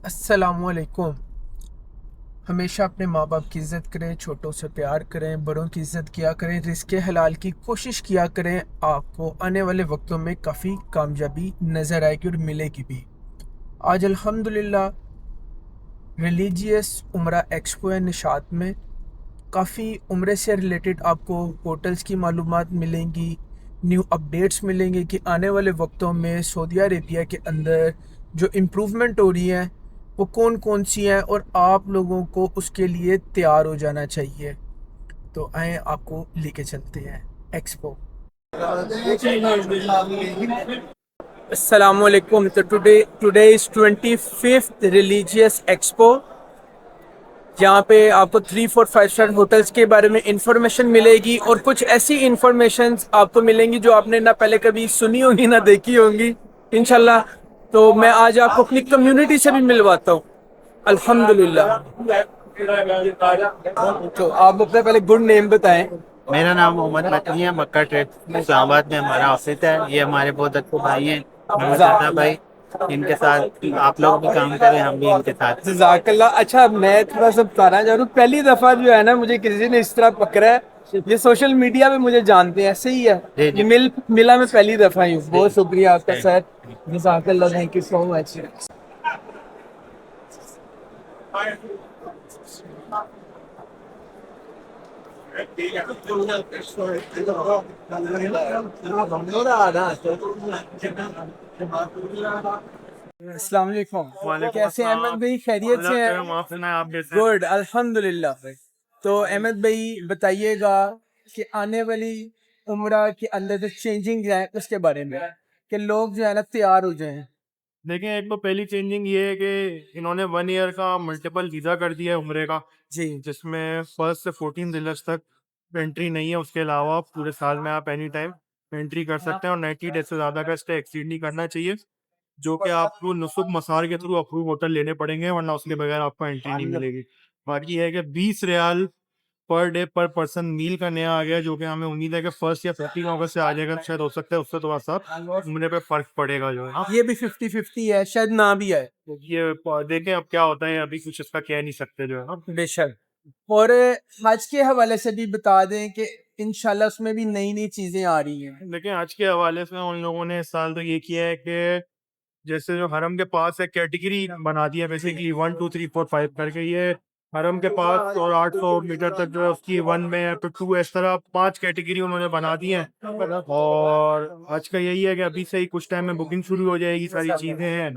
अस्सलामुअलैकुम। हमेशा अपने माँ बाप की इज़्ज़त करें, छोटों से प्यार करें, बड़ों की इज़्ज़त किया करें, रिज़्क़ हलाल की कोशिश किया करें। आपको आने वाले वक्तों में काफ़ी कामयाबी नज़र आएगी और मिलेगी भी। आज अल्हम्दुलिल्लाह रिलीजियस उम्रा एक्सपो है निशात में। काफ़ी उम्रे से रिलेटेड आपको होटल्स की मालूमात मिलेंगी, न्यू अपडेट्स मिलेंगे कि आने वाले वक्तों में सऊदी अरेबिया के अंदर जो इम्प्रूवमेंट हो रही हैं वो कौन कौन सी हैं और आप लोगों को उसके लिए तैयार हो जाना चाहिए। तो आए आपको लेके चलते हैं एक्सपो। अस्सलामुअलैकुम। तो today is 25th religious expo, जहाँ पे आपको 3 4 5 स्टार होटल्स के बारे में इंफॉर्मेशन मिलेगी और कुछ ऐसी इंफॉर्मेशन आपको मिलेंगी जो आपने ना पहले कभी सुनी होंगी ना देखी होंगी इंशाल्लाह। तो मैं आज आपको अपनी कम्युनिटी से भी मिलवाता हूँ अल्हम्दुलिल्लाह। तो आप अपना पहले गुड नेम बताएं। मेरा नाम मोहम्मद मदनी है। मक्का ट्रेड इस्लामाबाद में हमारा ऑफिस है। ये हमारे बहुत अच्छे भाई हैं, मोहम्मद रजा भाई। इनके साथ आप लोग भी काम करें, हम भी इनके साथ। जज़ाकल्लाह। अच्छा, मैं थोड़ा सा बताना चाह रहा हूँ, पहली दफा जो है ना मुझे किसी ने इस तरह पकड़ा है। ये सोशल मीडिया पे मुझे जानते हैं, सही है। जी ये जी मिला मैं पहली दफा ही हूँ। जी बहुत शुक्रिया आपका जी। सर। जज़ाकल्लाह, थैंक यू सो मच। अस्सलाम वालेकुम। वालेकुम कैसे हैं अस्सलाम। अहमद भाई, खैरियत अल्लाह से हैं? करम, आप सुनाए, आप कैसे हैं? गुड, अल्हम्दुलिल्लाह। तो अहमद भाई बताइएगा कि आने वाली उम्रा के अंदर जो चेंजिंग है उसके बारे में, कि लोग जो है ना तैयार हो जाएं। देखें, एक तो पहली चेंजिंग ये है कि इन्होंने 1 ईयर का मल्टीपल वीज़ा कर दिया है उम्रे का, जी। जिसमें 1 से 14 तक एंट्री नहीं है। उसके अलावा पूरे साल में आप एनी टाइम एंट्री कर सकते हैं और 90 डेज से ज़्यादा का स्टे एक्सीड नहीं करना चाहिए, जो कि आपको नुसुब मसार के थ्रू अप्रूव होटल लेने पड़ेंगे, वरना उसके बगैर आपको एंट्री नहीं मिलेगी। बाकी है कि 20 रियाल पर डे पर पर्सन मील का नया आ गया, जो कि हमें उम्मीद है कि 1 या 15 अगस्त से आ जाएगा। शायद हो सकता है उससे थोड़ा सा घूमने पे फर्क पड़ेगा जो है। ये भी 50-50 है, शायद ना भी है। तो ये देखें अब क्या होता है, अभी कुछ इसका कह नहीं सकते जो है ना। बेशक। और हज के हवाले से भी बता दें कि इंशाल्लाह उसमें भी नई नई चीजें आ रही हैं। लेकिन आज के हवाले से उन लोगों ने इस साल तो ये किया है कि जैसे जो हरम के पास एक कैटेगरी बना दी है, बेसिकली 1 2 3 4 5 करके। ये हरम के पास और 800 मीटर तक जो है उसकी 1 में है, तो 2, इस तरह 5 कैटेगरी उन्होंने बना दी है। और आज का यही है कि अभी से ही कुछ टाइम में बुकिंग शुरू हो जाएगी, सारी चीजें हैं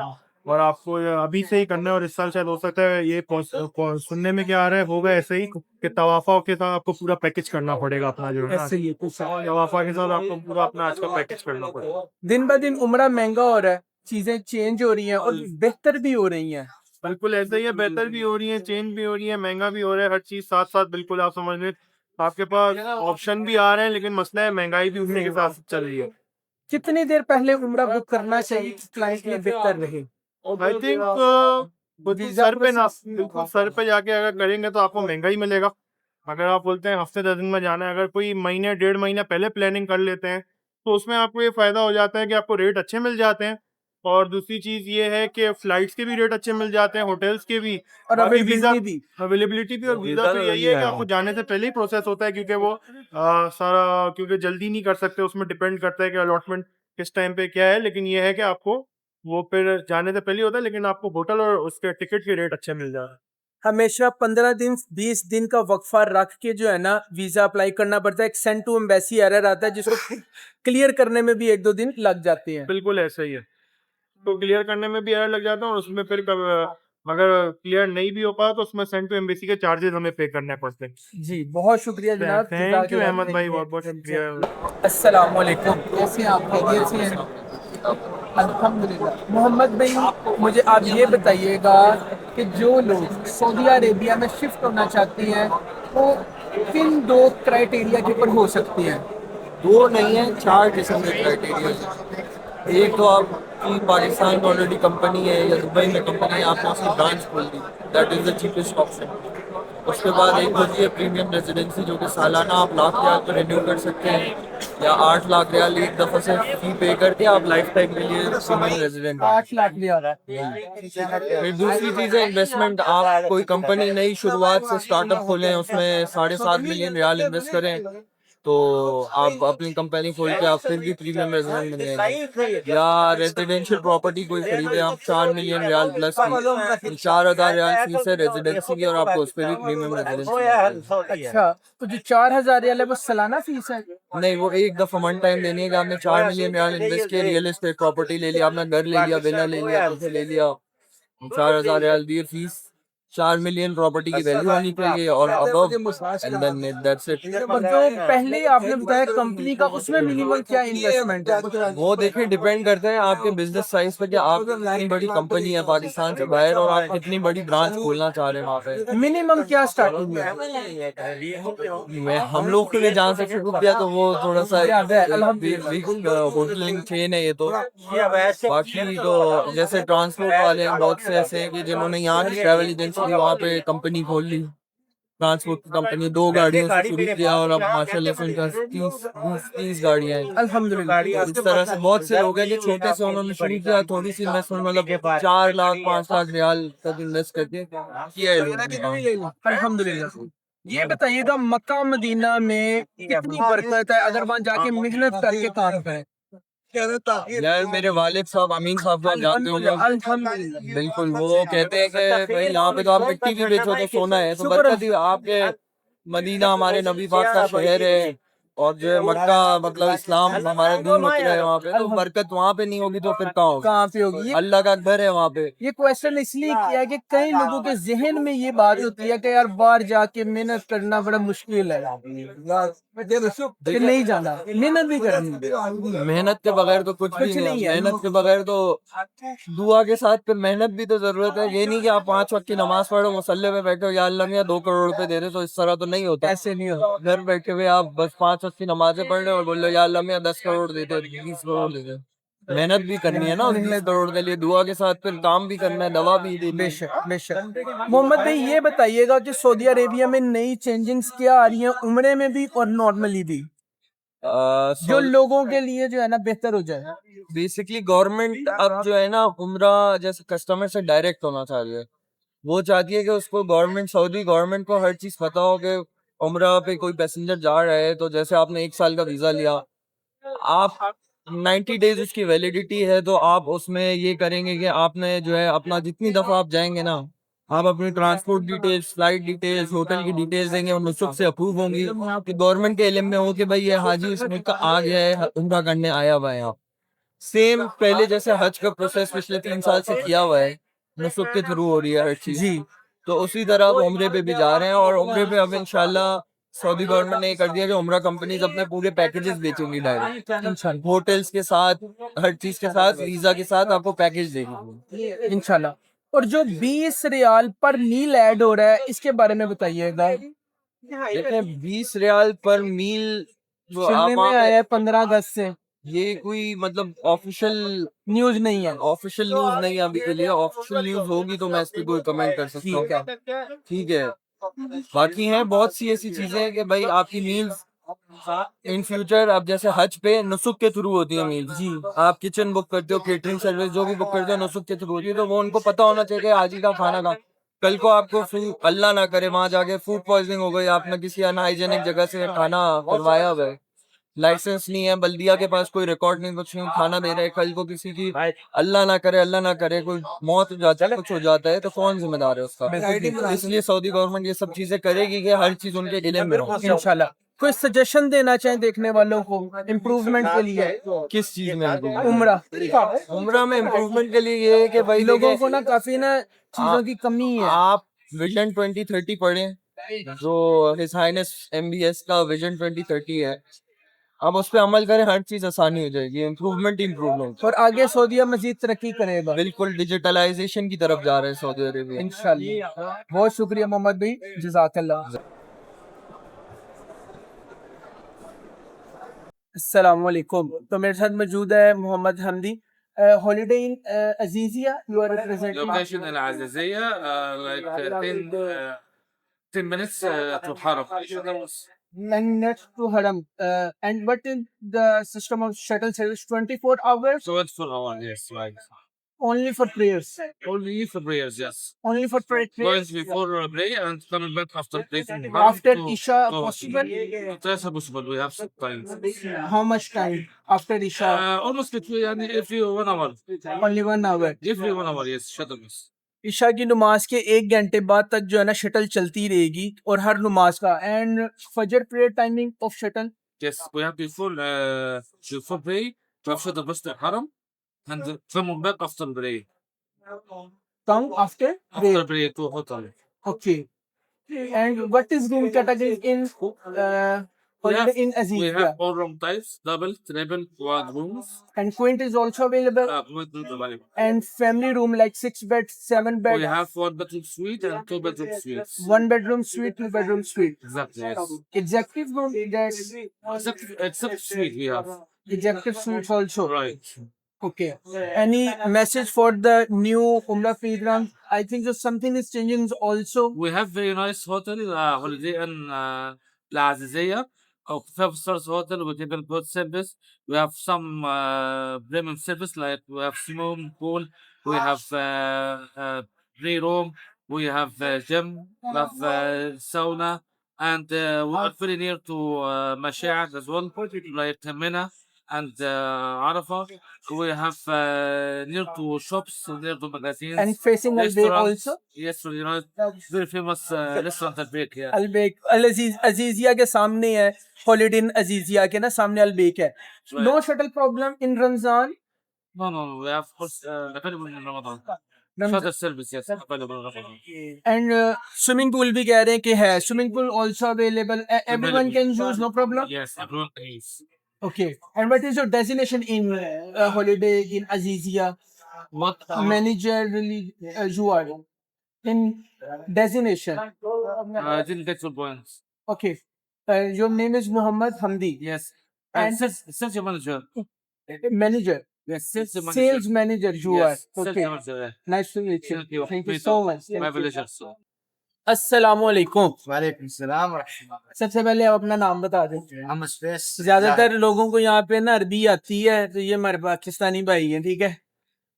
और आपको ये अभी से ही करना है। और इस साल शायद हो सकता है ये सुनने में क्या आ रहा है, होगा ऐसे ही कि तवाफा के साथ आपको पूरा पैकेज करना पड़ेगा अपना जो है ना। ऐसे ही है कुछ। तवाफा के साथ आपको पूरा अपना आज का पैकेज करना पड़ेगा। दिन ब दिन उम्रा महंगा हो रहा है, चीजें चेंज हो रही हैं और बेहतर भी हो रही हैं। बिल्कुल ऐसा ही है, बेहतर भी हो रही है, चेंज भी हो रही है, महंगा भी हो रहा है, हर चीज साथ साथ। बिल्कुल आप समझ लें, आपके पास ऑप्शन भी आ रहे हैं, लेकिन मसला है महंगाई भी उसी के साथ चल रही है। कितनी देर पहले उम्रा बुक करना चाहिए कि क्लाइंट के लिए बेहतर रहे? आई थिंक बिल्कुल वीजा सर पे ना, प्रोसेस। बिल्कुल सर पे जाके अगर करेंगे तो आपको महंगा ही मिलेगा। अगर आप बोलते हैं हफ्ते 10 दिन में जाना है, अगर कोई महीने 1.5 महीना पहले प्लानिंग कर लेते हैं, तो उसमें आपको ये फायदा हो जाता है कि आपको रेट अच्छे मिल जाते हैं। और दूसरी चीज ये है कि फ्लाइट्स के भी रेट अच्छे मिल जाते हैं, होटल्स के भी। और बाकी वीजा अवेलेबिलिटी भी। अवेलेबिलिटी भी। और वीजा तो यही है कि आपको जाने से पहले ही प्रोसेस होता है, क्योंकि वो सारा, क्योंकि जल्दी नहीं कर सकते, उसमें डिपेंड करता है कि अलॉटमेंट किस टाइम पे क्या है। लेकिन ये है कि आपको वो फिर जाने से पहले ही होता है, लेकिन आपको होटल और उसके टिकट के रेट अच्छे मिल जाते हैं। हमेशा 15 दिन 20 दिन का वक्फा रख के जो है ना वीजा अप्लाई करना पड़ता है। एक सेंड टू एम्बेसी एरर आता है जिसको क्लियर करने में भी 1 2 दिन लग जाते हैं। बिल्कुल ऐसा ही है। तो क्लियर करने में भी एरर लग जाता है, और उसमें फिर अगर क्लियर नहीं भी हो पाया तो उसमें सेंड टू एम्बेसी के चार्जेस हमें पे करने पड़ते हैं। जी, बहुत शुक्रिया जनाब। थैंक यू अहमद भाई, बहुत बहुत शुक्रिया। अस्सलाम वालेकुम। कैसे हैं आप, खैरियत से हैं? अल्हम्दुलिल्लाह। मोहम्मद भाई, मुझे आप ये बताइएगा कि जो लोग सऊदी अरेबिया में शिफ्ट होना चाहते हैं वो किन 2 क्राइटेरिया के ऊपर हो सकते हैं? दो नहीं है, चार किस्म के क्राइटेरिया। एक तो आपकी पाकिस्तान में ऑलरेडी कंपनी है या दुबई में कंपनी है, आपने उसकी ब्रांच खोल दी, that is the cheapest option. उसके बाद एक होती है प्रीमियम रेजिडेंसी, जो कि सालाना आप लाख रियाल पर रिन्यू कर सकते हैं, या 8 लाख रियाल एक दफ़ा से फी पे करके आप लाइफ टाइम के लिए प्रीमियम रेजिडेंट। 8 लाख भी आ रहा फिर दूसरी चीज़ है इन्वेस्टमेंट। आप कोई कंपनी नई शुरुआत से स्टार्टअप खोलें, उसमें 7.5 मिलियन रियाल इन्वेस्ट करें, तो आप अपनी कंपनी खोल के आप फिर भी प्रीमियम रेजिडेंट मिल जाएंगे। या रेजिडेंशियल प्रॉपर्टी कोई खरीदे आप, 4 million riyal plus 4,000 riyal fees है रेजिडेंसी की, और आपको उस पर भी प्रीमियम रेजिडेंसी। अच्छा, तो जो 4,000 रियाल है वो सालाना फीस है? नहीं, वो एक दफा वन टाइम देनी है कि आपने 4 मिलियन रियाल इन्वेस्ट किया, रियल एस्टेट प्रॉपर्टी ले लिया, आपने घर ले लिया, विला ले लिया, कुछ ले लिया, 4,000 रियाल दिए फीस। 4 मिलियन प्रॉपर्टी की वैल्यू होनी चाहिए और above, and then that's it. और जो पहले आपने बताया कंपनी का, उसमें मिनिमम क्या इन्वेस्टमेंट है? वो देखिए डिपेंड करता है आपके बिजनेस साइज पे कि आप कितनी बड़ी कंपनी है पाकिस्तान से बाहर और आप कितनी बड़ी ब्रांच खोलना चाह रहे हैं वहाँ पे। मिनिमम क्या स्टार्टिंग है? मैं हम लोग के लिए जहाँ से शुरू किया तो वो थोड़ा सा होटलिंग चेन है ये तो। बाकी तो जैसे ट्रांसपोर्ट वाले हैं, बहुत से ऐसे हैं कि जिन्होंने यहाँ की ट्रैवल एजेंसी थी वहाँ पे कंपनी खोल ली, ट्रांसपोर्ट की कंपनी, 2 गाड़ियों से शुरू किया और अब माशाल्लाह से उनका 30 गाड़ियाँ हैं अल्हम्दुलिल्लाह। इस तरह से बहुत से लोग हैं कि छोटे से उन्होंने शुरू किया, थोड़ी सी इन्वेस्टमेंट मतलब 4 लाख 5 लाख रियाल तक इन्वेस्ट करके किया है लोगों ने। अल्हम्दुलिल्लाह। ये बताइएगा, मक्का मदीना में कितनी बरकत है अगर वहाँ जाके मेहनत करके काम करें? यार मेरे वालिद साहब अमीन साहब को आप जानते होंगे। अल्हम्दुलिल्लाह। बिल्कुल, वो कहते हैं कि भाई यहाँ पे तो आप मिट्टी भी बेचो तो सोना है, तो बरकत ही आपके मदीना हमारे नबी पाक का शहर है, और जो है मक्का मतलब इस्लाम हमारा दीन उतरा है वहाँ पे, तो बरकत वहाँ पे नहीं होगी तो फिर कहाँ होगी? कहाँ पे होगी? अल्लाह का घर है वहाँ पे। ये क्वेश्चन इसलिए किया है कि कई लोगों के जहन में ये बात होती है कि यार बाहर जाके मेहनत करना बड़ा मुश्किल है, कि नहीं जाना, मेहनत भी करनी। मेहनत के बगैर तो कुछ भी नहीं है। मेहनत के बगैर तो दुआ के साथ फिर मेहनत भी तो जरूरत है। ये नहीं कि आप 5 वक्त की नमाज पढ़ो, मुसल्ले पे बैठो, या अल्लाह मियां 2 करोड़ रुपए दे रहे, तो इस तरह तो नहीं होता। ऐसे नहीं होता। घर बैठे हुए आप बस 5 वक्त की नमाजें पढ़ रहे हो और बोल रहे हो या अल्लाह मियां 10 करोड़ दे दो, 20 करोड़ दे दो। मेहनत भी करनी है ना उस 20 करोड़ के लिए, दुआ के साथ फिर काम भी करना है, दवा भी देनी है। बेशक बेशक। मोहम्मद भाई ये बताइएगा कि सऊदी अरेबिया में नई चेंजिंग्स क्या आ रही हैं, उम्रे में भी और नॉर्मली भी, जो लोगों के लिए जो है ना बेहतर हो जाए? बेसिकली गवर्नमेंट अब जो है ना उम्रा जैसे कस्टमर से डायरेक्ट होना चाह रही है। वो चाहती है कि उसको गवर्नमेंट, सऊदी गवर्नमेंट को हर चीज पता हो कि उम्रा पे कोई पैसेंजर जा रहा है, तो जैसे आपने 1 साल का वीजा लिया, आप 90 डेज उसकी वैलिडिटी है, तो आप उसमें ये करेंगे कि आपने जो है अपना जितनी दफा आप जाएंगे ना, आप अपनी transport details, flight details, hotel की डिटेल्स देंगे और नुसुक से अप्रूव होंगी कि गवर्नमेंट के इल्म में हो कि भाई ये हाजी इस मुल्क का आ गया है, उम्रा करने आया हुआ है यहाँ। सेम पहले जैसे हज का प्रोसेस पिछले 3 साल से किया हुआ है, नुसुक के थ्रू हो रही है हर चीज जी। तो उसी तरह अब उम्रे पे भी जा रहे हैं, और उम्रे पे अब इंशाल्लाह सऊदी गवर्नमेंट ने ये कर दिया कि उम्रा कंपनीज अपने पूरे पैकेजेस बेचेंगी डायरेक्ट, होटल्स के साथ, हर चीज के साथ, वीजा के साथ आपको पैकेज देंगे इंशाल्लाह। और जो 20 रियाल पर मील ऐड हो रहा है, इसके बारे में बताइएगा। देखिए 20 रियाल पर मील जो सुनने में आया है 15 अगस्त से, ये कोई मतलब ऑफिशियल न्यूज नहीं है। न्यूज नहीं है अभी के लिए। ऑफिशियल न्यूज होगी तो मैं इस पे कोई कमेंट कर सकता हूँ, ठीक है। बाकी हैं बहुत सी ऐसी चीजें हैं कि भाई आपकी मील्स इन फ्यूचर, अब जैसे हज पे नुसुक के थ्रू होती है मील्स, जी आप किचन बुक करते हो, केटरिंग सर्विस जो भी बुक करते हो नुसुक के थ्रू होती है, तो वो उनको पता होना चाहिए कि आज ही का खाना का, कल को आपको अल्लाह ना करे वहां जाके फूड पॉइजनिंग हो गई, आपने किसी अनहाइजेनिक जगह से खाना करवाया हुआ है, लाइसेंस नहीं है, बल्दिया के पास कोई रिकॉर्ड नहीं, कुछ नहीं, खाना दे रहे, कल को किसी की अल्लाह ना करे कोई मौत हो जाता है, कुछ हो जाता है, तो कौन जिम्मेदार है उसका? इसलिए सऊदी गवर्नमेंट ये सब चीजें करेगी कि हर चीज उनके इल्म में हो। इंशाल्लाह। कोई सजेशन देना चाहें देखने वालों को इम्प्रूवमेंट के लिए? किस चीज में उम्रा उम्रा में इम्प्रूवमेंट के लिए ये है कि भाई लोगों को ना काफी ना चीजों की कमी है। आप विजन 2030 पढ़ें, जो हिज हाइनेस MBS का विजन 2030 है, अब उस पर अमल करें, हर चीज आसानी हो जाएगी, इम्प्रूवमेंट। और आगे सऊदीया मजीद तरक्की करेगा। बिल्कुल डिजिटलाइजेशन की तरफ जा रहे हैं सऊदी अरेबिया इंशाल्लाह। बहुत शुक्रिया मोहम्मद भाई, जज़ाकल्लाह। अस्सलाम वालेकुम। तो मेरे साथ मौजूद है Mohammed Hamdi, Holiday Inn Azizia, you are representing location in Azizia, like 10 10 minutes to Haram. 9 minutes to Haram. And what is the system of shuttle service? 24 hours? So it's for hour, yes, right. Only for prayers. Only for prayers, yes. Only for Going prayers. before prayer and coming back after prayer. After Isha possible? That's possible. We have some time. How much time after Isha? Almost every 1 hour. Only 1 hour. Every 1 hour, yes. Shuttle bus. ईशा की नमाज के 1 घंटे बाद तक जो है ना शटल चलती रहेगी और हर नमाज का एंड फजर prayer timing of shuttle Yes, we have before prayer to have shuttle bus to Haram and coming back after prayer. Come after prayer After prayer to hotel. Okay and what is room category in holiday in We Azizia have all room types, double, triple, quad rooms. and quint is also available and family room like 6 bed 7 bed We have 1 bedroom suite and 2 bedroom suites. 1 bedroom suite 2 bedroom suite Exactly, yes. executive room that's Except suite we have. executive suites also Right. okay any message for the new Umrah program I think that something is changing also We have very nice hotel, holiday in La Azizia. A 5 stars hotel with even good service. We have some premium service like we have swimming pool, we have free room, we have gym, we have sauna, and we are very near to Mash'ad as well, like Mina and Arafah. We have near to shops, near to magazines. and facing Al Bayt restaurants. also Yes, you know, very famous restaurant at Bake here. Al Bayt Al Aziz Azizia के सामने है holiday in Azizia के ना सामने Al Bayt है no shuttle problem in Ramzan No, we have available in Ramadan. Shuttle service, yes, available in Ramadan. and swimming pool भी कह रहे हैं कि है swimming pool also available everyone can use no problem Yes, everyone pays. okay and what is your destination in holiday in Azizia What? managerly you are in destination I didn't get your points. okay your name is Muhammad Hamdi Yes. And- And sales manager. manager Yes, sales manager. sales manager you Yes, are sales okay manager. Yeah. nice to meet you Thank you. thank you Me so too. much My Thank you. pleasure. sir. अस्सलाम वालेकुम वालेकुम सलाम सबसे पहले आप अपना नाम बता दें हम स्पेस ज्यादातर लोगों को यहाँ पे ना अरबी आती है तो ये हमारे पाकिस्तानी भाई हैं ठीक है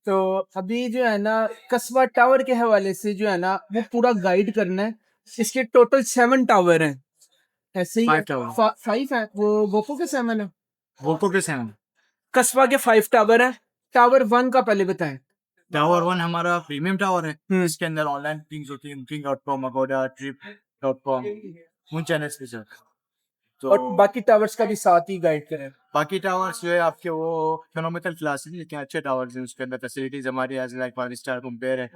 तो अभी जो है ना कस्बा टावर के हवाले से जो है ना वो पूरा गाइड करना है इसके टोटल 7 टावर हैं ऐसे ही 5 टावर 5 है वो गोपो के 7 है वोको के सेवन कस्बा के 5 टावर है टावर 1 का पहले बताएं टावर 1 हमारा प्रीमियम टावर है हम्म। इसके अंदर ऑनलाइन बुकिंग्स होती है booking.com अगोडा trip.com उन चैनल्स पे सर तो और बाकी टावर्स का भी साथ ही गाइड करें बाकी टावर्स जो है आपके वो इकोनॉमिकल क्लास है लेकिन अच्छे टावर्स हैं उसके अंदर फैसिलिटीज हमारी एज लाइक 5 स्टार कंपेयर है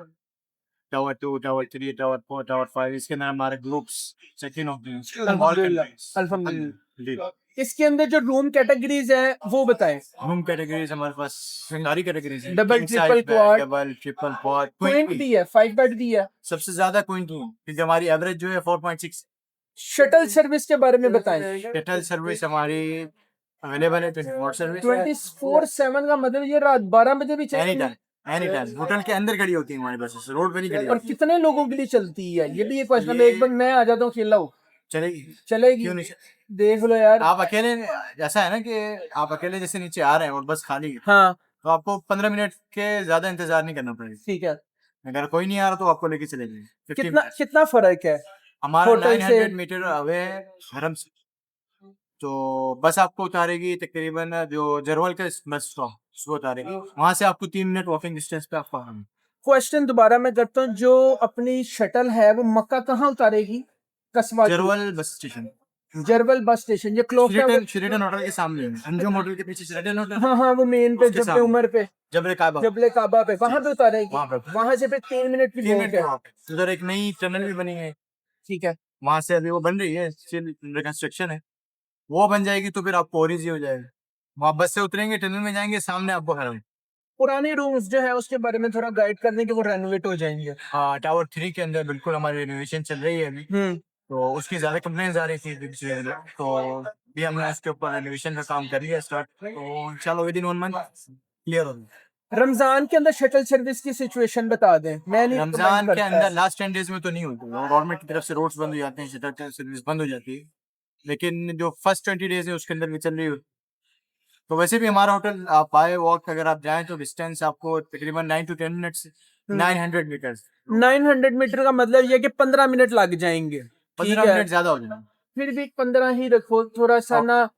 टावर 2 टावर 3 टावर 4 टावर 5 इसके अंदर हमारे ग्रुप्स चेक इन होते हैं अल्हम्दुलिल्लाह इसके अंदर जो रूम कैटेगरीज है वो बताएं रूम कैटेगरीज हमारे पास सारी कैटेगरीज हैं Double, King size triple, bed, quad. Double triple quad queen भी है 5 बेड भी है सबसे ज्यादा क्वीन क्योंकि हमारी एवरेज जो है 4.6 शटल सर्विस के बारे में बताएं शटल सर्विस हमारी अवेलेबल है 24 सर्विस 24/7 का मतलब ये रात 12 बजे भी एनी चलती है टाइम होटल के अंदर खड़ी होती है हमारी बसेस रोड पे नहीं खड़ी और होती कितने लोगों के लिए चलती है ये भी एक क्वेश्चन है एक बार मैं आ जाता हूँ अकेला हूँ चलेगी चलेगी क्यों नहीं देख लो यार आप अकेले ऐसा है ना कि आप अकेले जैसे नीचे आ रहे हैं और बस खाली है हाँ तो आपको 15 मिनट के ज्यादा इंतजार नहीं करना पड़ेगा ठीक है अगर कोई नहीं आ रहा तो आपको लेके चलेंगे 15 कितना minutes। कितना फर्क है हमारा होटल से- 900 मीटर अवे है हरम से तो बस आपको उतारेगी तकरीबन जो जरवल का बस स्टॉप उसको उतारेगी वहां से आपको 3 मिनट वॉकिंग डिस्टेंस पे आपको हरम क्वेश्चन दोबारा मैं करता हूँ जो अपनी शटल है वो मक्का कहाँ उतारेगी कस्बा की? Jarwal bus station Jarwal bus station ये क्लोज शेरेटन होटल के सामने है अंजुम होटल के पीछे शेरेटन होटल हाँ हाँ वो मेन पे उसके जबले सामने। उमर पे जबले काबा जबले काबा पे वहां पे उतारेगी वहाँ पे वहां से फिर 3 मिनट की 3 वॉक मिनट है का walk है। उधर एक नई टनल भी बनी है ठीक है वहां से अभी वो बन रही है स्टिल रिकंस्ट्रक्शन है वो बन जाएगी तो फिर आपको और ईजी हो जाएगा वहाँ बस से उतरेंगे टनल में जाएंगे सामने आपको हरम पुराने रूम्स जो है उसके बारे में थोड़ा गाइड करने के वो रेनोवेट हो जाएंगे हाँ टावर 3 के अंदर बिल्कुल हमारी रिनोवेशन चल रही है अभी तो उसकी ज्यादा कंप्लेंट्स आ रही थी पिछले दिनों। तो भी हमने उसके ऊपर रिनोवेशन का काम कर लिया स्टार्ट तो इंशाल्लाह विद इन 1 मंथ क्लियर हो जाएगा रमजान के अंदर शटल सर्विस की सिचुएशन बता दें। मैं नहीं रमजान comment के करता अंदर है। लास्ट 10 डेज में तो नहीं होती, गवर्नमेंट की तरफ से रोड्स बंद हो जाते हैं, शटल सर्विस बंद हो जाती है, लेकिन जो फर्स्ट 20 डेज है उसके अंदर भी चल रही है। तो वैसे भी हमारा होटल आप बाय वॉक अगर आप जाएं तो डिस्टेंस आपको तकरीबन 9 to 10 मिनट्स, 900 मीटर्स, 900 मीटर का मतलब ये है कि 15 मिनट लग जाएंगे। ठीक 15 है, मिनट ज्यादा हो जाए। फिर भी 15 ही रखो, थोड़ा सा हाँ। ना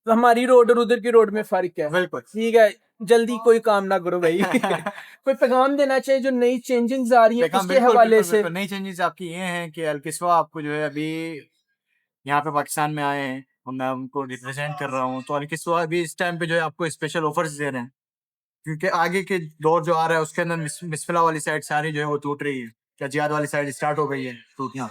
हमारी रोड और उधर की रोड में फर्क है। बिल्कुल। ठीक है, जल्दी कोई काम ना करो भाई। कोई पैगाम देना चाहिए जो नई चेंजिंग्स आ रही है देखा, उसके बिल्कुल हवाले बिल्कुल से। बिल्कुल नई चेंजेस आपकी ये हैं कि अलकिस्वा आपको जो है अभी यहाँ पे पाकिस्तान में आए हैं और मैं उनको रिप्रेजेंट कर रहा हूँ, तो अलकिस्वा अभी इस टाइम पे जो है आपको स्पेशल ऑफर्स दे रहे हैं, क्योंकि आगे के दौर जो आ रहा है उसके अंदर मिसफिला वाली साइड सारी जो है वो टूट रही है, क्या जियाद वाली साइड स्टार्ट हो गई है टूटना,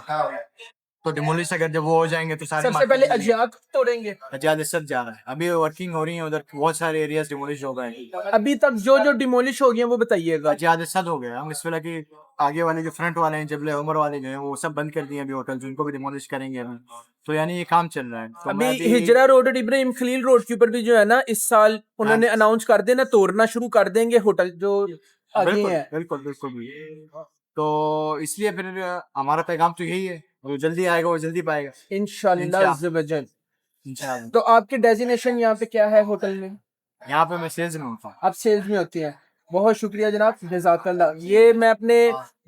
तो डिमोलिश अगर जब वो हो जाएंगे तो सारी सबसे पहले अजियात तोड़ेंगे। अजाद सब जा रहा है, अभी वर्किंग हो रही है उधर, बहुत सारे एरियाज डिमोलिश हो गए, अभी तक जो जो डिमोलिश हो गए हैं वो बताइएगा। अजाद सद हो गया। हम इस वेला की आगे वाले जो फ्रंट वाले हैं, जबले उमर वाले जो हैं वो सब बंद कर दिए अभी होटल, उनको भी डिमोलिश करेंगे अभी, तो यानी ये काम चल रहा है। तो अभी मैं हिजरा रोड और इब्राहिम खलील रोड के ऊपर भी जो है ना इस साल उन्होंने अनाउंस कर देना, तोड़ना शुरू कर देंगे होटल जो आगे बिल्कुल हैं। बिल्कुल बिल्कुल भी। तो इसलिए फिर हमारा पैगाम तो यही है, वो जल्दी आएगा वो जल्दी पाएगा इंशाल्लाह अज़्ज़ व जल। इंशाल्लाह। तो आपकी डेजिनेशन यहाँ पे क्या है होटल में? यहाँ पे मैं सेल्स में होता हूँ। आप सेल्स में होती हैं। बहुत शुक्रिया जनाब, जज़ाकल्लाह। ये मैं अपने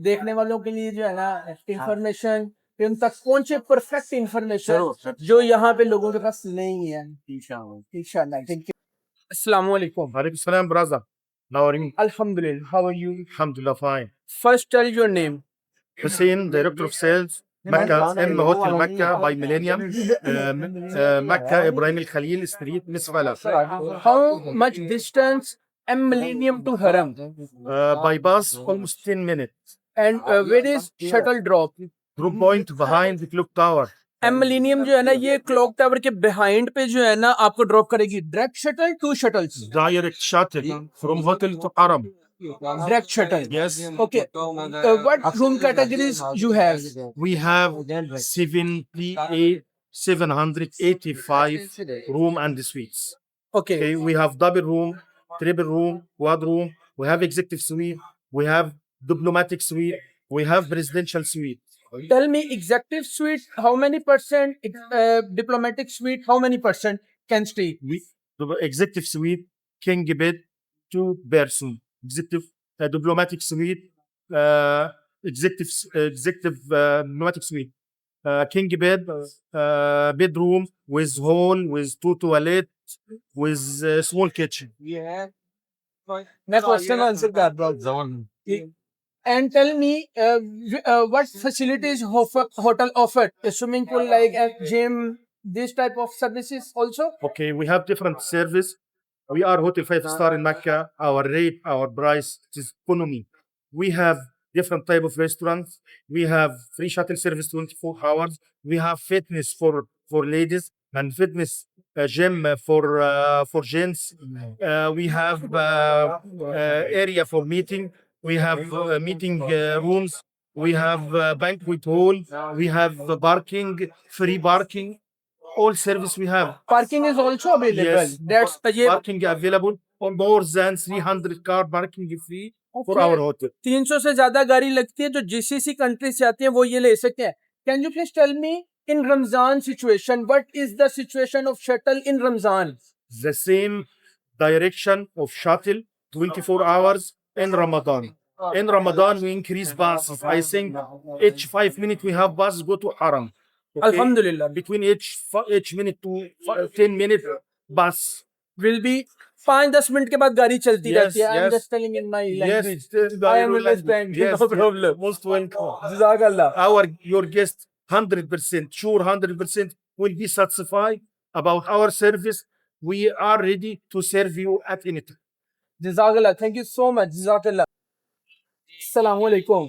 देखने वालों के लिए जो है ना इंफॉर्मेशन उन तक पहुंचे, परफेक्ट इंफॉर्मेशन जरूर। जो यहाँ पे लोगों के पास नहीं है। इंशाल्लाह। इंशाल्लाह, थैंक यू। अस्सलाम वालेकुम। Alaikum salam, brother. How are you? Alhamdulillah, how are you? Alhamdulillah, fine. First tell your name. Hussein, Director of Sales, Mecca, M Hotel Mecca by Millennium, Mecca, Ibrahim Al Khalil Street, Misfala. How much distance M Millennium to Haram? By bus, almost 10 minutes. And where is shuttle drop? Drop point behind the clock tower. M Millennium जो है ना ये clock tower के behind पे जो है ना आपको ड्रॉप करेगी। Direct shuttle, two shuttles? Direct shuttle from hotel to Haram. Direct shuttle. Yes. Okay. What room categories you have? We have 785 room and suites. Okay. Okay, we have double room, triple room, quad room. We have executive suite. We have diplomatic suite. We have presidential suite. Tell me executive suite, how many percent? Diplomatic suite, how many percent can stay? The executive suite, king bed, 2 person. Executive diplomatic suite, diplomatic suite, king bed, bedroom with hall, with 2 toilet, with small kitchen. मैं question answer कर रहा हूँ। And tell me, what facilities hotel offer? A swimming pool, like a gym, this type of services also? Okay, we have different service. We are Hotel 5 star in Mecca. Our rate, our price is economy. We have different type of restaurants. We have free shuttle service 24 hours. We have fitness for ladies and fitness gym for gents. We have area for meeting. We have meeting rooms. We have banquet hall. We have parking, free parking. All service we have. Parking is also available. Yes, That's ये parking available on more than 300 car parking free for our hotel. 300 से ज्यादा गाड़ी लगती है जो GCC country से आती है वो ये ले सकते हैं। Can you please tell me in Ramzan situation, what is the situation of shuttle in Ramzan? The same direction of shuttle 24 hours in Ramadan. In Ramadan, we increase buses. I think each 5 minutes we have buses go to Haram. Okay? Alhamdulillah. Between each minute to 10 minutes bus. Will be 5-10 minute के बाद गाड़ी चलती Yes, रहती है। I'm yes. just telling in my language. Yes, I am understanding. yes, No problem. Most welcome. Jazakallah. Your guest 100% sure 100% will be satisfied about our service. We are ready to serve you at any time. Jazakallah. Thank you so much. Jazakallah. अस्सलाम वालेकुम।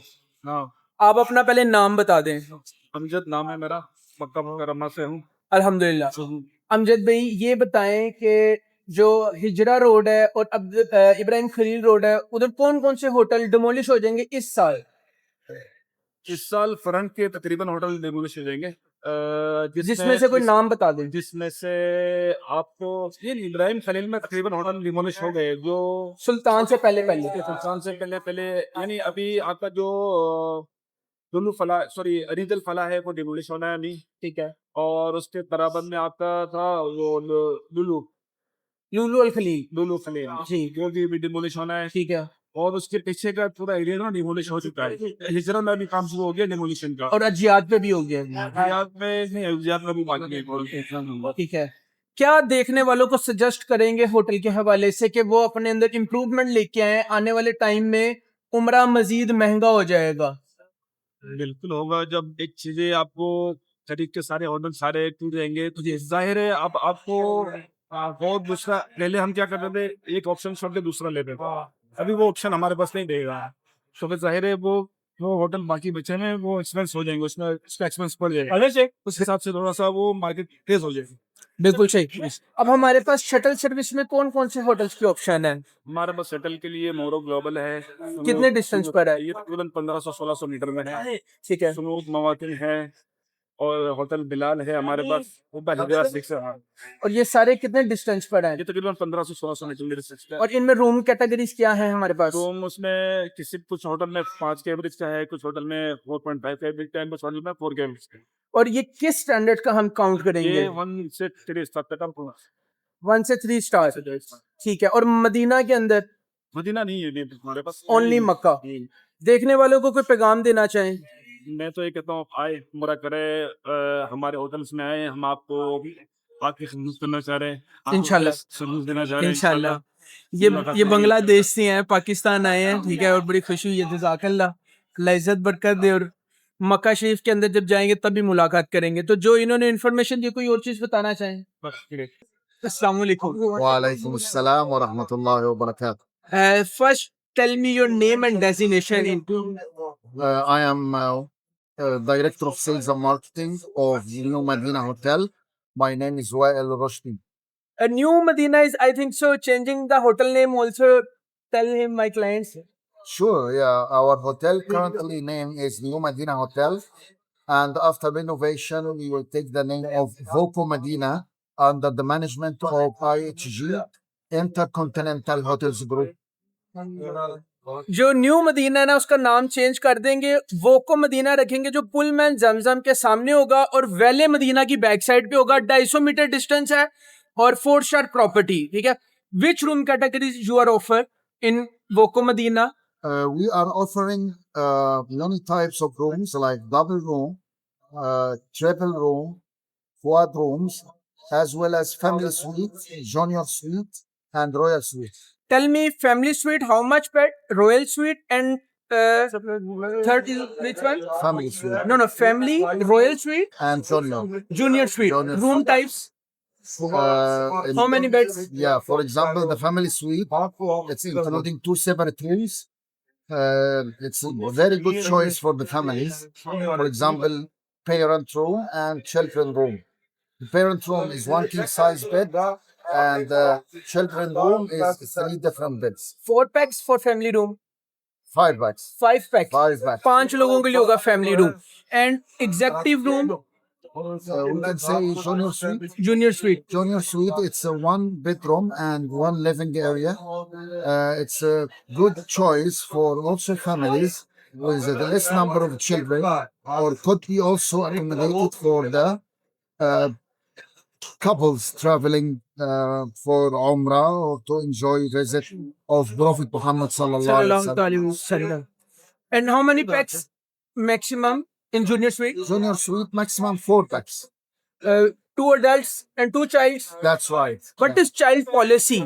आप अपना पहले नाम बता दें। अमजद नाम है मेरा, मक्का मुकर्रमा से हूँ। अल्हम्दुलिल्लाह। अमजद भाई ये बताएं कि जो हिजरा रोड है और अब इब्राहिम खलील रोड है उधर कौन कौन से होटल डिमोलिश हो जाएंगे इस साल? इस साल फ्रंट के तकरीबन होटल डिमोलिश हो जाएंगे। जिसमें से कोई नाम बता दें। जिसमें से आपको ये इब्राहिम खलील में तकरीबन होटल डिमोलिश हो गए जो सुल्तान से पहले पहले सुल्तान से पहले यानी अभी आपका जो लुलु फला सॉरी रिजल फला है वो डिमोलिश होना है अभी। ठीक है। और उसके बराबर में आपका था वो लुलु लुलु अल खलील। लुलु खलील जी। जो भी डिमोलिश होना है। ठीक है। और उसके पीछे का पूरा एरिया ना डिमोलिश हो चुका है। हिजरा में भी काम शुरू हो गया डिमोलिशन का। और अजियात पे भी हो गया। अजियात में नहीं, अजियात में भी बाकी है। ठीक है। क्या देखने वालों को सजेस्ट करेंगे होटल के हवाले से कि वो अपने अंदर इम्प्रूवमेंट लेके आए? आने वाले टाइम में उम्रा मजीद महंगा हो जाएगा। बिल्कुल होगा जब एक चीजें आपको शरीर के सारे ऑर्गन सारे टूट जाएंगे तो ये जाहिर है अब आपको और दूसरा पहले हम क्या करते थे एक ऑप्शन छोड़ के दूसरा लेते थे। अभी वो ऑप्शन हमारे पास नहीं देगा तो फिर जाहिर है वो होटल बाकी बचे हैं वो एक्सपेंस हो जाएंगे उसमें उसका एक्सपेंस पड़ जाएगा उस हिसाब से थोड़ा सा वो मार्केट तेज हो जाएगी। बिल्कुल सही। अब हमारे पास शटल सर्विस में कौन कौन से होटल्स की ऑप्शन है? हमारे पास सेटल के लिए मोरो ग्लोबल है। कितने डिस्टेंस पर है? ये तकरीबन 1500-1600 मीटर में है। ठीक है। सुनूक मवाकिल है और होटल बिलाल है हमारे पास वो 1006 है। और ये सारे कितने डिस्टेंस पर हैं? ये तकरीबन 1500-1600 मीटर। और इनमें रूम कैटेगरीज क्या है हमारे पास? रूम उसमें किसी कुछ होटल में 5 के एवरेज का है, कुछ होटल में 4.5 के एवरेज का है, कुछ होटल में 4 के एवरेज का है। और ये किस स्टैंडर्ड का हम काउंट करेंगे? ये 1 से 3 स्टार तक हम 1 से 3 स्टार। ठीक है। और मदीना के अंदर? मदीना नहीं है हमारे पास, ओनली मक्का। देखने वालों को कोई पैगाम देना चाहें? मैं तो ये कहता हूँ आए मुरा करे हमारे होटल्स में आए, हम आपको आपकी खिदमत करना चाह रहे हैं इंशाल्लाह सर्विस देना चाह रहे हैं इंशाल्लाह। ये बांग्लादेश से हैं, पाकिस्तान आए हैं। ठीक है। और बड़ी खुशी हुई है। जज़ाकल्लाह, अल्लाह इज्जत बरकत दे। और मक्का शरीफ के अंदर जब जाएंगे तभी मुलाकात करेंगे। तो जो इन्होंने इन्फॉर्मेशन दी कोई और चीज बताना चाहें? अस्सलाम वालेकुम। वालेकुम अस्सलाम व रहमतुल्लाहि व बरकातहू। First tell me your name and designation. I am Director of Sales and Marketing of the New Medina Hotel. My name is Wael Roshdi. New Medina is, I think so, changing the hotel name also. Tell him, my clients. Sure, yeah. Our hotel currently name is New Medina Hotel. And after renovation, we will take the name of Voco Medina under the management of IHG, Intercontinental Hotels Group. जो new Medina है ना उसका नाम change कर देंगे, वोको Medina रखेंगे जो Pullman जमजम के सामने होगा और वैले मदीना की बैक साइड पे होगा। 250 मीटर डिस्टेंस है और 4 स्टार प्रॉपर्टी। ठीक है। Which room categories you are offer in Voco Madina? We are offering many types of rooms like double room, triple room, quad rooms, as well as family suite, junior suite, and royal suite. Tell me, family suite how much per royal suite and third is which one? Family suite No, family, royal suite, and junior. junior suite. Junior Room suite. types? How many beds? Yeah, for example, the family suite, it's including 2 separate rooms. It's a very good choice for the families. For example, parent room and children room. The parent room is 1 king size bed, and the children room is 3 different beds. 4 packs for family room. 5 beds. 5 packs. 5 beds. 5 लोगों के लिए होगा family room. And executive room, We can say junior suite. junior suite. Junior suite, it's a 1 bedroom and 1 living area. It's a good choice for also families with the less number of children, or could be also accommodated for the couples traveling for Umrah or to enjoy visit of Prophet Muhammad sallallahu alaihi Sallallahu wasallam. alaihi wasallam. And how many packs maximum in junior suite? Junior suite maximum 4 packs. 2 adults and 2 childs. That's right. What is child policy?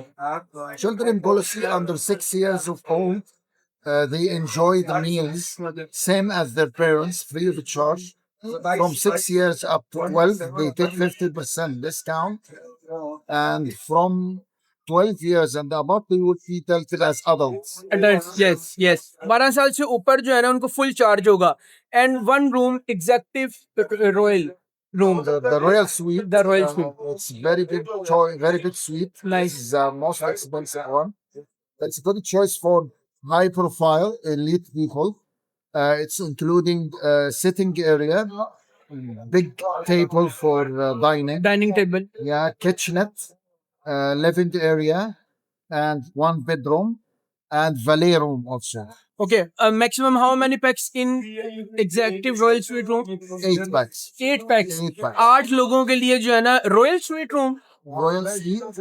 Children policy under 6 years of old, they enjoy the meals same as their parents, free of charge. From 6 years up to 12, they take 50% discount. And from 12 years and above, they would be dealt as adults. Adults, yes. 12 साल से ऊपर जो है ना उनको full charge होगा. And 1 room executive royal room. The royal suite. The royal suite. It's very big, very big suite. Nice. This is the most expensive one. It's a good choice for high profile elite people. It's including sitting area, big table for dining. Dining table. Yeah, kitchenette, living area, and one bedroom, and valet room also. Okay, maximum how many packs in executive royal suite room? 8 packs. 8 packs. 8 packs. 8 लोगों के लिए जो है ना royal suite room. Royal suite,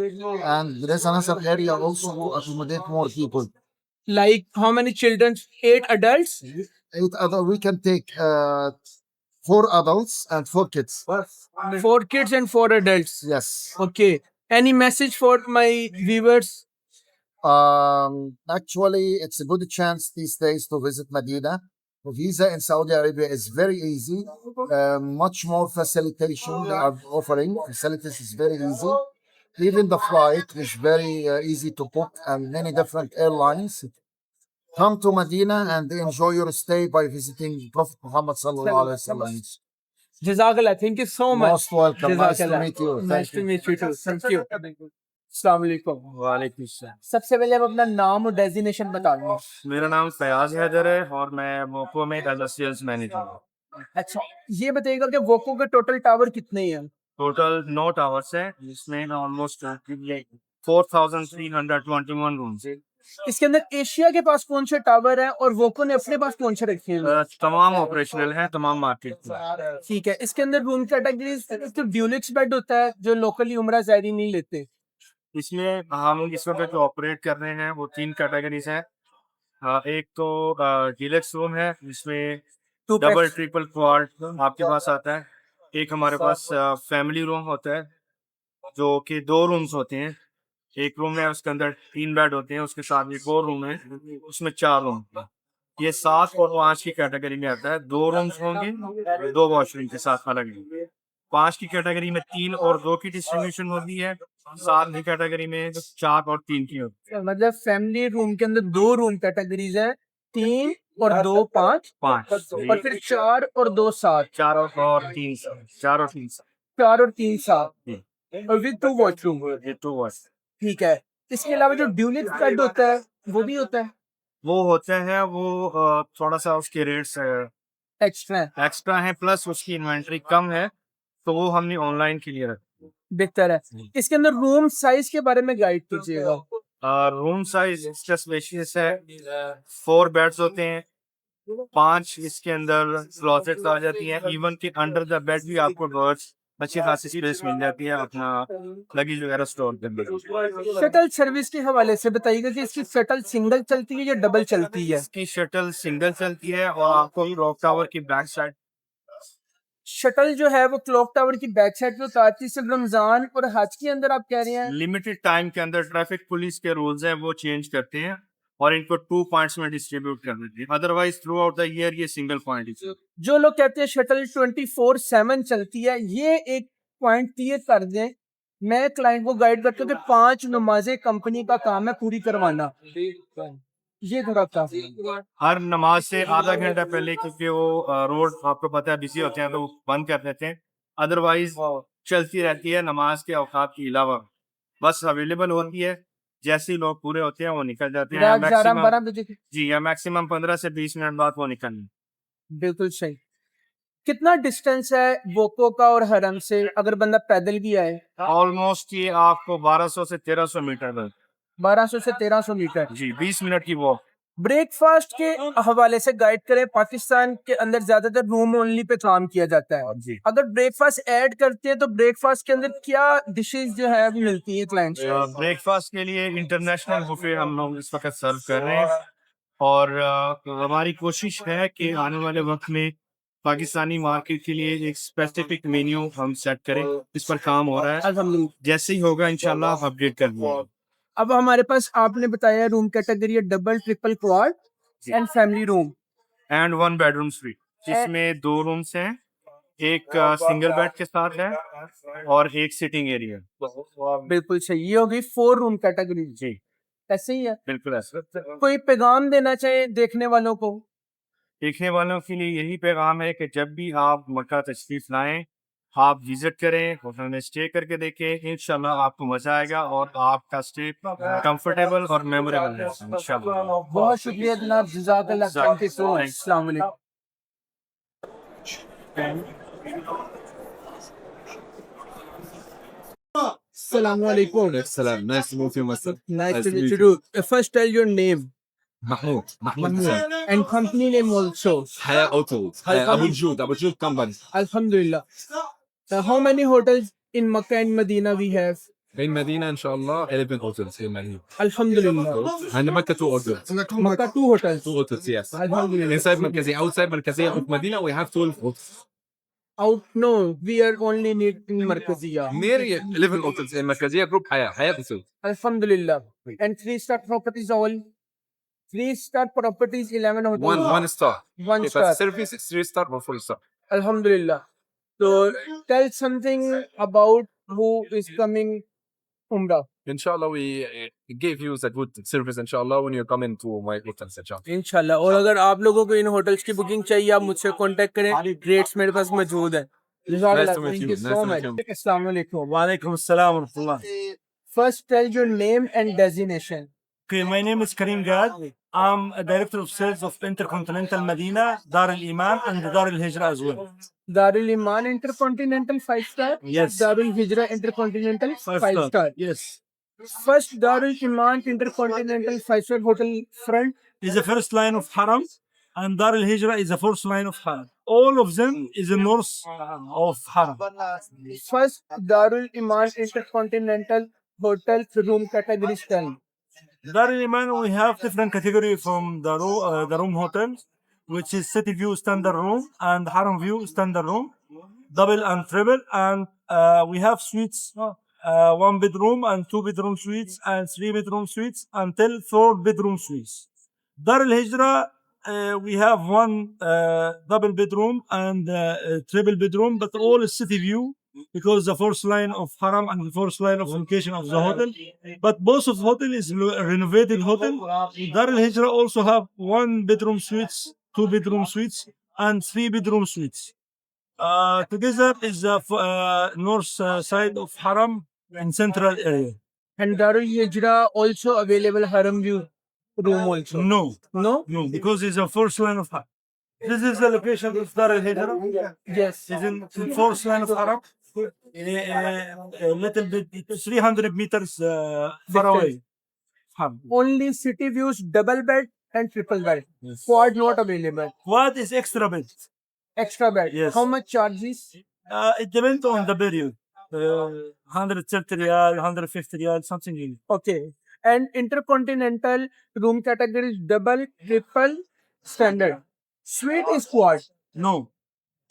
and there is another area also to accommodate more people. Like how many children? 8 adults. 8 other, we can take 4 adults and 4 kids. 4 kids and 4 adults. Yes. Okay. Any message for my viewers? Actually, it's a good chance these days to visit Medina. The visa in Saudi Arabia is very easy. Much more facilitation they are offering. Facilities is very easy. Even the flight is very easy to book, and many different airlines. Come to Medina and enjoy your stay by visiting Prophet Muhammad sallallahu alaihi wasallam. Jazakallah. Thank you so much. Most welcome. Nice to Jazakallah. meet you. Nice Thank to you. meet you too. Thank you. अस्सलाम वालेकुम. वालेकुम सलाम. सबसे पहले आप अपना नाम और डेजिग्नेशन बता दो. मेरा नाम फयाज हैदर है और मैं मोको में एज सेल्स मैनेजर हूँ. अच्छा, ये बताइएगा कि वोको के टोटल टावर कितने हैं? टोटल 9 टावर्स हैं जिसमें ऑलमोस्ट 4,321 रूम्स. इसके अंदर एशिया के पास कौन से टावर है और वोको ने अपने पास कौन से रखे हैं? तमाम ऑपरेशनल हैं तमाम मार्केट में. ठीक है. इसके अंदर रूम कैटेगरीज तो ड्यूलिक्स बेड होता है जो लोकली उमरा ज़ायरीन नहीं लेते. इसमें हम इस वक्त जो ऑपरेट कर रहे हैं वो 3 कैटेगरीज हैं. एक तो डीलक्स रूम है जिसमें डबल ट्रिपल क्वाड आपके पास आता है. एक हमारे पास फैमिली रूम होता है जो कि 2 रूम्स होते हैं. एक रूम है उसके अंदर 3 बेड होते हैं, उसके साथ एक और रूम है उसमें 4 रूम. ये 7 और 5 की कैटेगरी में आता है. 2 रूम्स होंगे 2 वॉशरूम के साथ अलग. 5 की कैटेगरी में 3 और 2 की डिस्ट्रीब्यूशन होती है. 7 की कैटेगरी में 4 और 3 की होती है. मतलब फैमिली रूम के अंदर 2 रूम कैटेगरीज हैं, 3 और 2 5 और फिर 4 और 2 7. 4 और 3 4 और 3 4 और 3 7 और विद 2 वॉशरूम. ये 2 वॉश. ठीक है. इसके अलावा जो ड्यूलिक्स बेड होता है वो भी होता है वो होता है वो थोड़ा सा उसके रेट्स एक्स्ट्रा है प्लस उसकी इन्वेंट्री कम है तो वो हमने ऑनलाइन के लिए रखी. बेहतर है. इसके अंदर रूम साइज के बारे में गाइड कीजिएगा. रूम साइज इसका स्पेशियस है. 4 बेड्स होते हैं, 5 इसके अंदर क्लोजेट्स आ जाती हैं. इवन कि अंडर द बेड भी आपको ड्रॉर्स अच्छी खासी स्पेस मिल जाती है अपना लगेज वगैरह स्टोर करने के लिए. शटल सर्विस के हवाले से बताइएगा कि इसकी शटल सिंगल चलती है या डबल चलती है? इसकी शटल सिंगल चलती है और आपको क्लॉक टावर की बैक साइड शटल जो है वो क्लॉक टावर की बैक साइड पे उतारती है. सिर्फ रमजान और हज के अंदर आप कह रहे हैं? लिमिटेड टाइम के अंदर ट्रैफिक पुलिस के रूल्स हैं वो चेंज करते हैं और इनको 2 पॉइंट्स में डिस्ट्रीब्यूट कर देते हैं. Otherwise through out the year ये सिंगल पॉइंट है. जो लोग कहते हैं शटल 24/7 चलती है, ये एक पॉइंट क्लियर कर दें. मैं क्लाइंट को गाइड करता हूँ कि 5 नमाजें कंपनी का काम है पूरी करवाना. ये थोड़ा था. हर नमाज से आधा घंटा पहले क्योंकि वो रोड आपको पता है बिजी होते हैं तो बंद कर देते हैं. अदरवाइज चलती रहती है नमाज के औकात के अलावा. बस अवेलेबल होती है जैसे ही लोग पूरे होते हैं वो निकल जाते हैं. रात 11-12 मैक्सिमम बजे. जी या मैक्सिमम 15 से 20 मिनट बाद वो निकलने. बिल्कुल सही. कितना डिस्टेंस है वोको का और हरम से अगर बंदा पैदल भी आए? ऑलमोस्ट ये आपको 1200 से 1300 मीटर तक. 1200 से 1300 मीटर. जी 20 मिनट की वॉक. ब्रेकफास्ट के हवाले से गाइड करें. पाकिस्तान के अंदर ज्यादातर रूम ओनली पे काम किया जाता है. जी अगर ब्रेकफास्ट ऐड करते हैं तो ब्रेकफास्ट के अंदर क्या डिशेस जो है मिलती है क्लाइंट्स को? ब्रेकफास्ट के लिए इंटरनेशनल बुफे हम लोग इस वक्त सर्व कर रहे हैं और हमारी कोशिश है कि आने वाले वक्त में पाकिस्तानी मार्केट के लिए एक स्पेसिफिक मेन्यू हम सेट करें. इस पर काम हो रहा है. अल्हम्दुलिल्लाह. जैसे ही होगा इंशाल्लाह अपडेट कर देंगे. अब हमारे पास आपने बताया रूम कैटेगरी है double triple quad and family room and 1 bedroom sweet जिसमें 2 रूम्स हैं. एक सिंगल बेड के साथ है और एक सिटिंग एरिया. बिल्कुल सही. ये होगी 4 रूम कैटेगरी. जी ऐसे ही है. बिल्कुल ऐसा. कोई पैगाम देना चाहे देखने वालों को? देखने वालों के लिए यही पैगाम है कि जब भी आप मक्का तशरीफ लाएं आप विजिट करें, होटल में स्टे करके देखें. इंशाल्लाह आपको मजा आएगा और आपका स्टे कंफर्टेबल और मेमोरेबल है इंशाल्लाह. बहुत शुक्रिया जनाब. जज़ाकल्लाह. Thank you so much. अस्सलाम वालेकुम. Assalamu alaikum. Salam. Nice to meet you, Master. Nice to meet you too. First, tell your name. Mahmoud. Mahmoud. Mahmoud. And company name also. Haya Autos. Abu Jud Company. Alhamdulillah. How many hotels in Makkah and Medina we have? In Medina, inshallah, 11 hotels in Medina. Alhamdulillah. And Mecca, 2 hotels. Makkah 2 hotels. 2 hotels, yes. Alhamdulillah. Inside Markazi, outside Markazi of Medina, we have 12 hotels. Out, no, we are only in Markaziya. Near 11 hotels in Markaziya group, Haya Hotels. Alhamdulillah. And 3-star properties all. 3-star properties 11 hotels. One star. One If star. it's service, it's 3 star or 4 star. Alhamdulillah. So tell something about who is coming Umrah. Inshallah, we gave you that good service, inshallah, when you come into my hotels, inshallah. इंशाल्लाह और अगर आप लोगों को इन hotels की booking चाहिए आप मुझसे कांटेक्ट करें रेट्स मेरे पास मौजूद है Nice to meet you. Nice to meet you. अस्सलाम वालेकुम Walaikum assalam wa rahmatullah. First tell your name and designation Okay, my name is Karim Gad. I'm a director of sales of Intercontinental Medina, Dar al Iman, and Dar al Hijra as well. Darul Iman Intercontinental 5 star Yes. Darul Hijra Intercontinental 5 star Yes. First Darul Iman Intercontinental 5 star hotel front Is the first line of Haram, and Dar al Hijra is the fourth line of Haram. All of them is the north of Haram. First Darul Iman InterContinental hotel room category style Dar al Iman, we have different category from the room hotel, which is City View standard room and Haram View standard room, double and triple, and we have suites, 1 bedroom and 2 bedroom suites and 3 bedroom suites until 4 bedroom suites. Dar al Hijra, we have 1 double bedroom and triple bedroom, but all is City View because the first line of Haram and the first line of location of the hotel. But both of hotel is renovated hotel. Dar al Hijra also have 1 bedroom suites, 2 bedroom suites, and 3 bedroom suites. Together is the north side of Haram and central area. And Darul Hijra also available Haram view room also No, no no, because it's the first line of Haram. This is the location of Dar al Hijra. Yes It's in the fourth line of Haram. A little bit, 300 meters far away. Haram. only city views double bed and triple bed Yes. quad not available What is extra bed? extra bed Yes. how much charges It depends on the period. 130 riyal, 150 riyal, something like that. okay and intercontinental room categories double triple standard suite is quad No.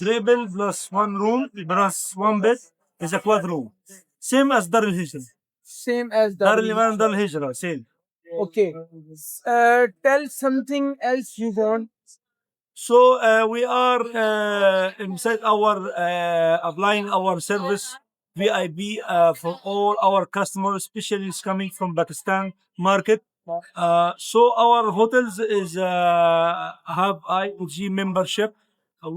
Triple plus 1 room plus 1 bed is a quad room. Same as Dar al Hijra. same as Dar al the Iman, Dar al Hijra, same. okay tell something else you want So we are inside our applying our service VIP for all our customers, especially is coming from Pakistan market. So our hotels is have IOG membership,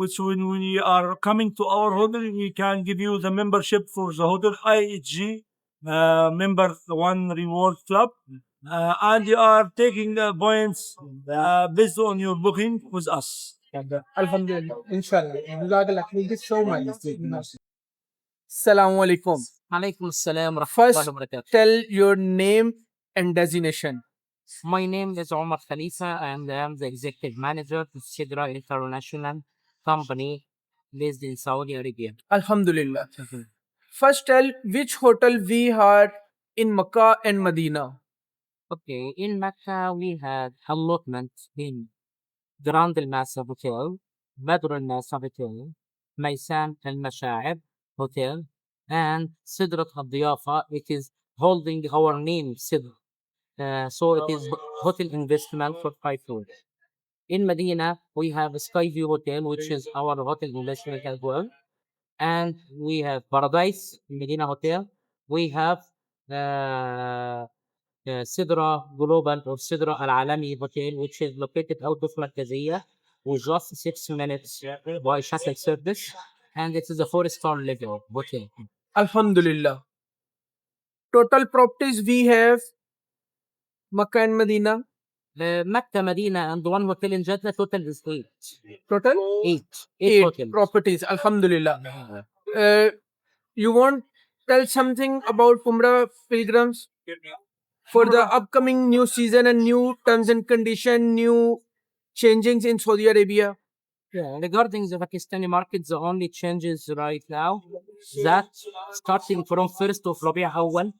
which when we are coming to our hotel, we can give you the membership for the hotel IHG member 1 reward club. And you are taking the points based on your booking with us. alhamdulillah inshallah jazakallah thank you so much assalamu alaikum Alaikum Assalam First- Rahmatullahi wa Barakatuh. tell your name and designation My name is Omar Khalifa and I am the executive manager of Sidra International Company based in Saudi Arabia. alhamdulillah first tell which hotel we had in Makkah and Medina Okay, in Mecca we had allotment in Grand Al Masa Hotel, Badr Al Masa Hotel, Maysan Al Mashaib Hotel, and Sidrat Al Diyafa. It is holding our name Sidra. So it is hotel investment for 5 floors. In Medina, we have Skyview Hotel, which is our hotel investment as well. And we have Paradise Medina Hotel. We have Sidra Global or Sidra Al Alami Hotel, which is located out of Markaziyah with just 6 minutes by shuttle service. And it is a 4-star level hotel. alhamdulillah total properties we have Makkah and Medina Mecca, Medina, and one hotel in Jeddah. Total is 8. Total 8 8 hotels. properties. Alhamdulillah. You want tell something about Umrah pilgrims for the upcoming new season and new terms and condition, new changings in Saudi Arabia? Yeah, regarding the Pakistani market, the only changes right now that starting from 1st of Rabi' Awwal,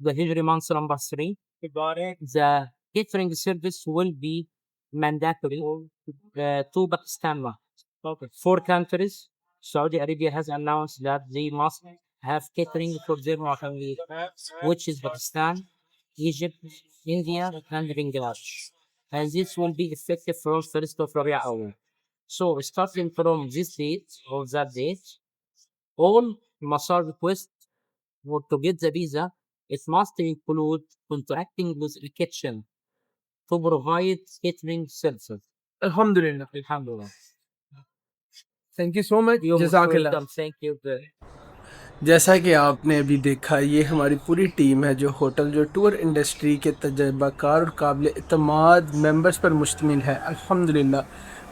the Hijri month number 3, the catering service will be mandatory to Pakistan. 4 countries, Saudi Arabia has announced that they must have catering for their Muharram, which is Pakistan, Egypt, India, and Bangladesh. And this will be effective from 1st of Rabi' Awwal. So starting from this date or that date, all Masar request or to get the visa, it must include contracting with the kitchen to provide catering services. Alhamdulillah. Alhamdulillah. Thank you so much. You're most Jazakallah. welcome. Thank you. जैसा कि आपने अभी देखा, ये हमारी पूरी team है जो होटल जो टूर इंडस्ट्री के तजर्बाकार और काबिल इत्मीनान मेंबर्स पर मुश्तमिल है। अल्हम्दुलिल्लाह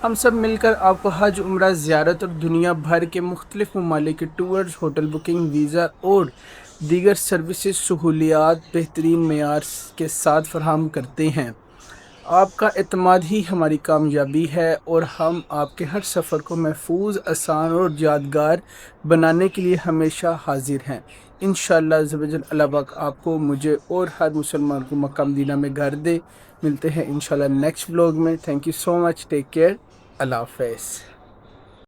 हम सब मिलकर आपको हज, उम्रा, ज़ियारत और दुनिया भर के मुख्तलिफ़ ममालिक के टूर्स, होटल बुकिंग, वीज़ा और दीगर सर्विसेज सहूलियात बेहतरीन मेयार के साथ फराहम करते हैं। आपका एतमाद ही हमारी कामयाबी है और हम आपके हर सफ़र को महफूज, आसान और यादगार बनाने के लिए हमेशा हाजिर हैं। इंशाअल्लाह ज़वजल अल्लाह पाक आपको, मुझे और हर मुसलमान को मक्का मदीना में घर दे। मिलते हैं इंशाअल्लाह नेक्स्ट व्लॉग में। Thank you so much. Take care. अल्लाह हाफ़िज़।